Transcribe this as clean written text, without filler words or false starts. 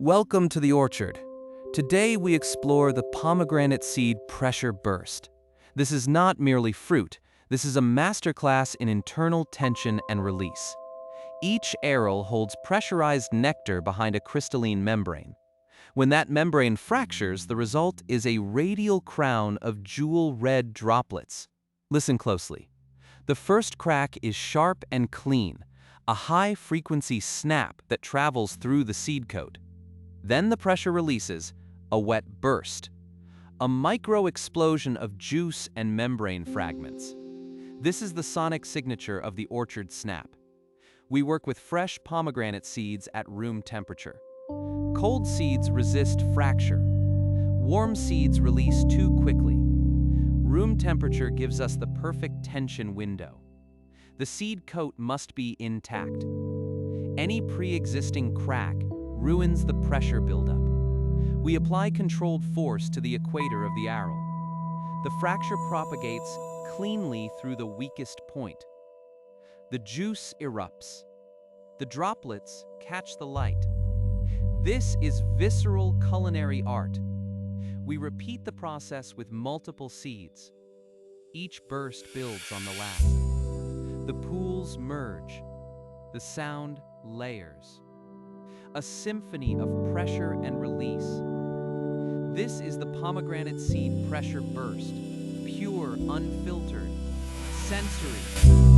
Welcome to the orchard. Today we explore the pomegranate seed pressure burst. This is not merely fruit, this is a masterclass in internal tension and release. Each aril holds pressurized nectar behind a crystalline membrane. When that membrane fractures, the result is a radial crown of jewel-red droplets. Listen closely. The first crack is sharp and clean, a high-frequency snap that travels through the seed coat. Then the pressure releases, a wet burst, a micro-explosion of juice and membrane fragments. This is the sonic signature of the orchard snap. We work with fresh pomegranate seeds at room temperature. Cold seeds resist fracture. Warm seeds release too quickly. Room temperature gives us the perfect tension window. The seed coat must be intact. Any pre-existing crack ruins the pressure buildup. We apply controlled force to the equator of the aril. The fracture propagates cleanly through the weakest point. The juice erupts. The droplets catch the light. This is visceral culinary art. We repeat the process with multiple seeds. Each burst builds on the last. The pools merge. The sound layers. A symphony of pressure and release. This is the pomegranate seed pressure burst, pure, unfiltered, sensory.